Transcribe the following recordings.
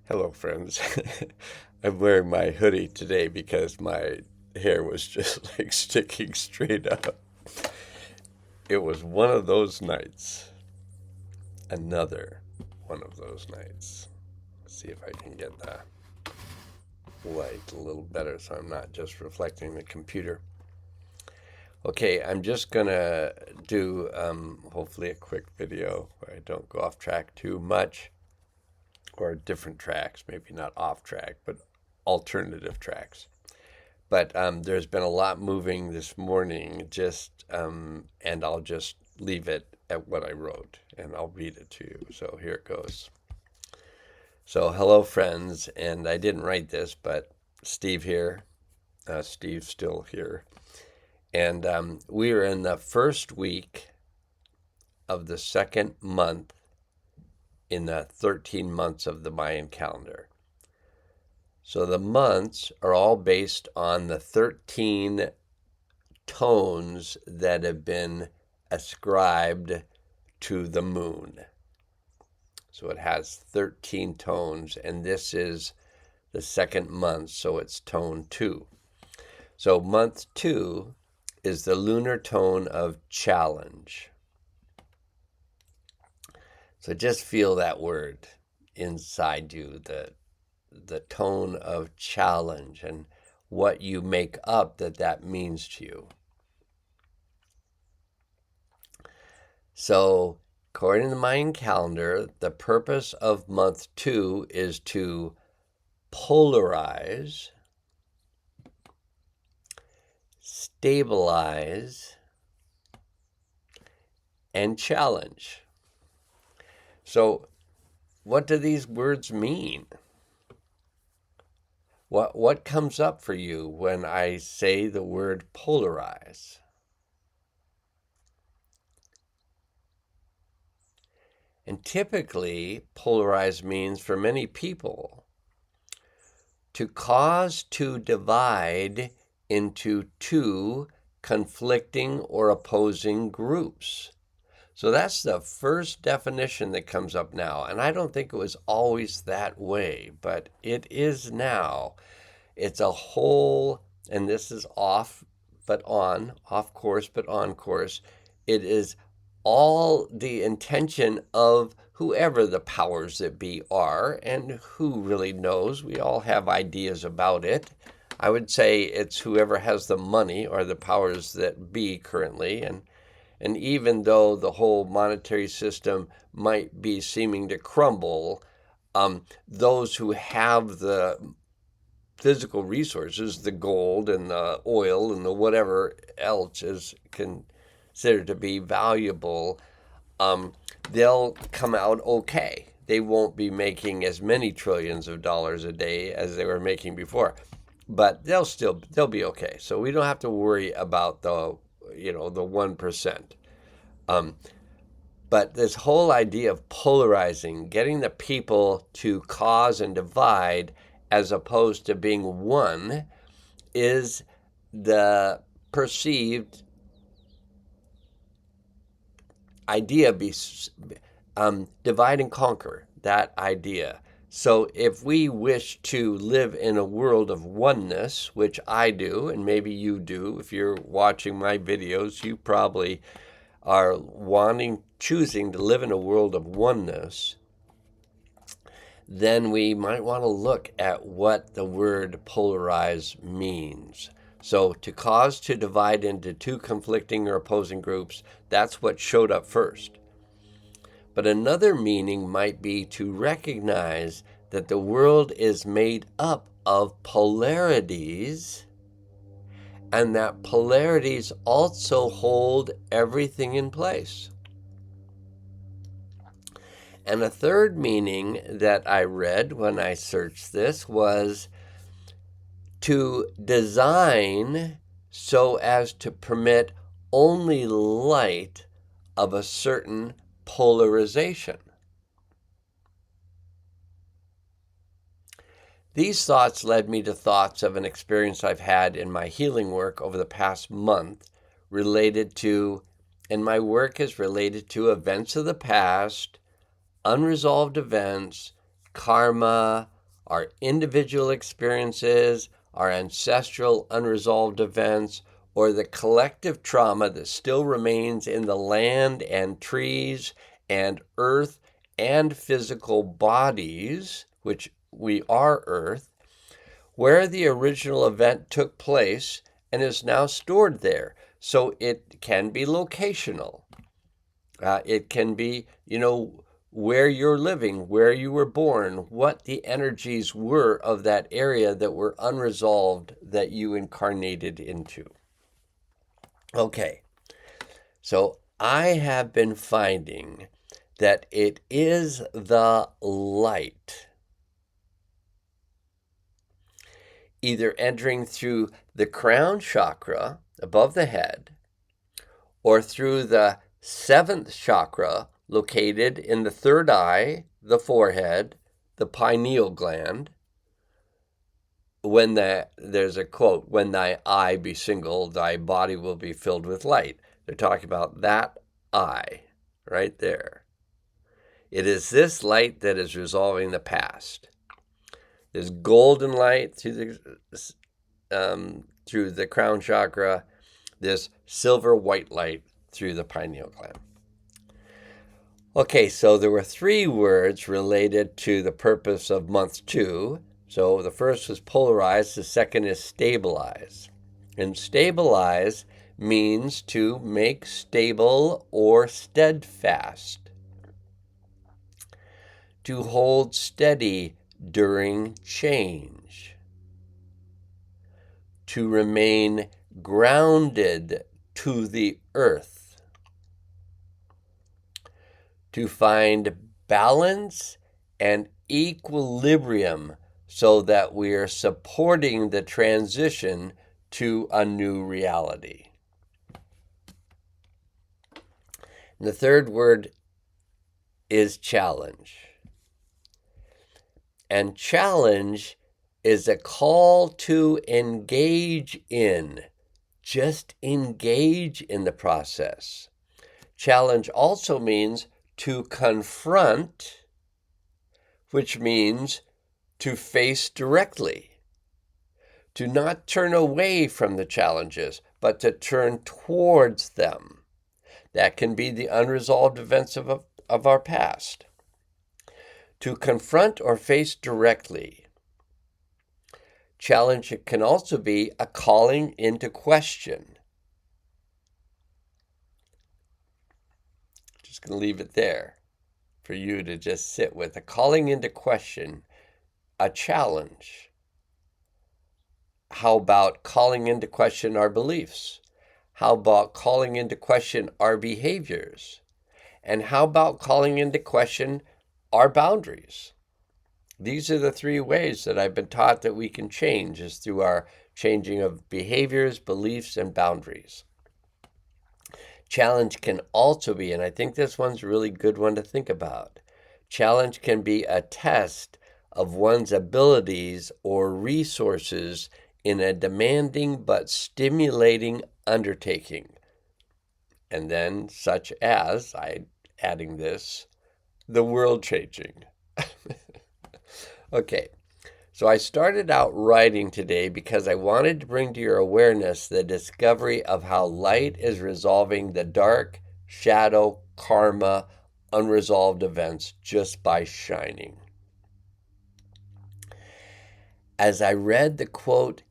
Hello, friends. I'm wearing my hoodie today because my hair was just like sticking straight up. It was one of those nights. Another one of those nights. Let's see if I can get the light a little better so I'm not just reflecting the computer. Okay, I'm just gonna do hopefully a quick video where I don't go off track too much, or different tracks, maybe not off track, but alternative tracks. But there's been a lot moving this morning, and I'll just leave it at what I wrote, and I'll read it to you. So here it goes. So hello, friends, and I didn't write this, but Steve here, Steve's still here, and we are in the first week of the second month in the 13 months of the Mayan calendar. So the months are all based on the 13 tones that have been ascribed to the moon. So it has 13 tones, and this is the second month, so it's tone 2. So month 2 is the lunar tone of challenge. So just feel that word inside you, the tone of challenge, and what you make up that means to you. So, according to the Mayan calendar, the purpose of month 2 is to polarize, stabilize, and challenge. So, what do these words mean? What comes up for you when I say the word polarize? And typically, polarize means for many people to cause to divide into two conflicting or opposing groups. So that's the first definition that comes up now. And I don't think it was always that way, but it is now. It's a whole, and this is off but on, off course but on course. It is all the intention of whoever the powers that be are, and who really knows? We all have ideas about it. I would say it's whoever has the money or the powers that be currently, and even though the whole monetary system might be seeming to crumble, those who have the physical resources, the gold and the oil and the whatever else is considered to be valuable, they'll come out okay. They won't be making as many trillions of dollars a day as they were making before, but they'll be okay. So we don't have to worry about the 1%. But this whole idea of polarizing, getting the people to cause and divide as opposed to being one, is the perceived idea, divide and conquer, that idea. So if we wish to live in a world of oneness, which I do, and maybe you do, if you're watching my videos, you probably are choosing to live in a world of oneness, then we might want to look at what the word polarize means. So to cause to divide into two conflicting or opposing groups, that's what showed up first. But another meaning might be to recognize that the world is made up of polarities, and that polarities also hold everything in place. And a third meaning that I read when I searched this was to design so as to permit only light of a certain polarization. These thoughts led me to thoughts of an experience I've had in my healing work over the past month and my work is related to events of the past, unresolved events, karma, our individual experiences, our ancestral unresolved events, or the collective trauma that still remains in the land and trees and earth and physical bodies, which we are earth, where the original event took place and is now stored there. So it can be locational. It can be, where you're living, where you were born, what the energies were of that area that were unresolved that you incarnated into. Okay, so I have been finding that it is the light, either entering through the crown chakra above the head or through the seventh chakra located in the third eye, the forehead, the pineal gland. There's a quote, when thy eye be single, thy body will be filled with light. They're talking about that eye right there. It is this light that is resolving the past. There's golden light through the crown chakra, this silver white light through the pineal gland. Okay, so there were 3 words related to the purpose of month 2. So the first was polarize, the second is stabilize. And stabilize means to make stable or steadfast, to hold steady during change, to remain grounded to the earth, to find balance and equilibrium so that we are supporting the transition to a new reality. And the third word is challenge. And challenge is a call to engage in. Just engage in the process. Challenge also means to confront, which means to face directly, to not turn away from the challenges, but to turn towards them. That can be the unresolved events of our past. To confront or face directly. Challenge can also be a calling into question. Just going to leave it there for you to just sit with. A calling into question, a challenge. How about calling into question our beliefs? How about calling into question our behaviors? And how about calling into question our boundaries? These are the 3 ways that I've been taught that we can change, is through our changing of behaviors, beliefs, and boundaries. Challenge can also be, and I think this one's a really good one to think about, challenge can be a test of one's abilities or resources in a demanding but stimulating undertaking. And then, such as, adding this, the world changing. Okay, so I started out writing today because I wanted to bring to your awareness the discovery of how light is resolving the dark, shadow, karma, unresolved events just by shining. As I read the quote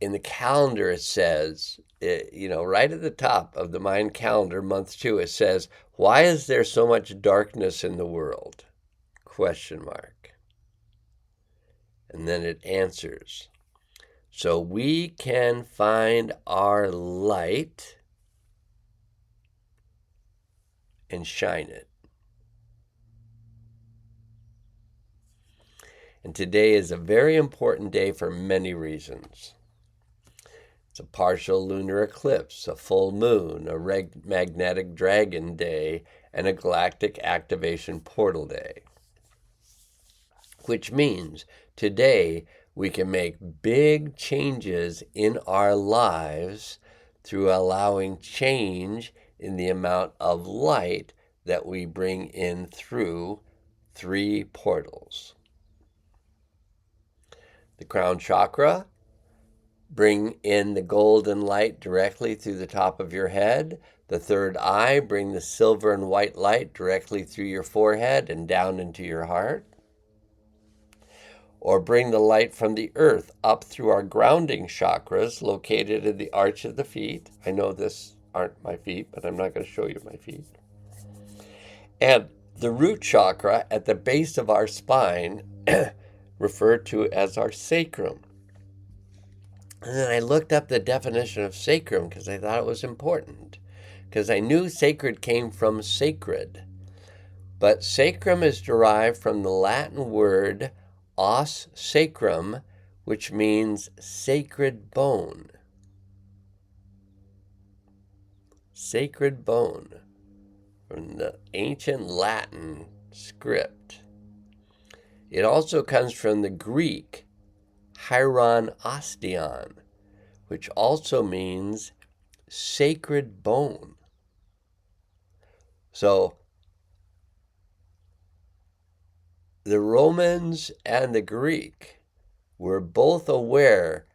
in the calendar, it says, right at the top of the Mayan calendar, month 2, it says, why is there so much darkness in the world? ? And then it answers, so we can find our light and shine it. And today is a very important day for many reasons. It's a partial lunar eclipse, a full moon, a magnetic dragon day, and a galactic activation portal day. Which means today we can make big changes in our lives through allowing change in the amount of light that we bring in through 3 portals. the crown chakra. Bring in the golden light directly through the top of your head. The third eye, bring the silver and white light directly through your forehead and down into your heart. Or bring the light from the earth up through our grounding chakras located in the arch of the feet. I know this aren't my feet, but I'm not going to show you my feet. And the root chakra at the base of our spine, referred to as our sacrum. And then I looked up the definition of sacrum because I thought it was important, because I knew sacred came from sacred. But sacrum is derived from the Latin word os sacrum, which means sacred bone. Sacred bone, from the ancient Latin script. It also comes from the Greek hieron osteon, which also means sacred bone. So the Romans and the Greek were both aware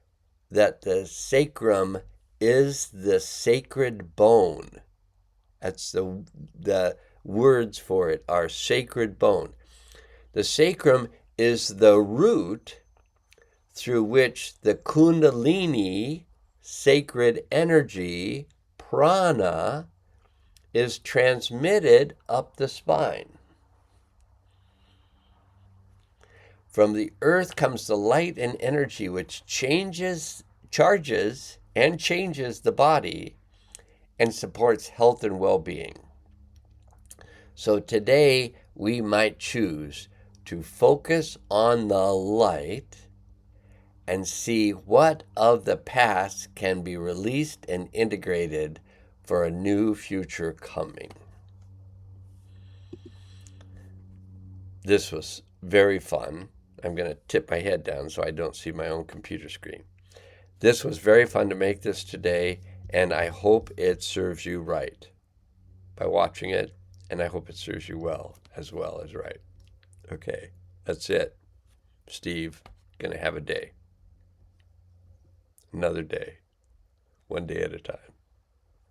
that the sacrum is the sacred bone. That's the words for it are sacred bone. The sacrum is the root through which the Kundalini, sacred energy, prana, is transmitted up the spine. From the earth comes the light and energy which charges and changes the body and supports health and well-being. So today we might choose to focus on the light and see what of the past can be released and integrated for a new future coming. This was very fun. I'm going to tip my head down so I don't see my own computer screen. This was very fun to make this today, and I hope it serves you right by watching it, and I hope it serves you well as right. Okay, that's it. Steve, going to have a day. Another day. One day at a time.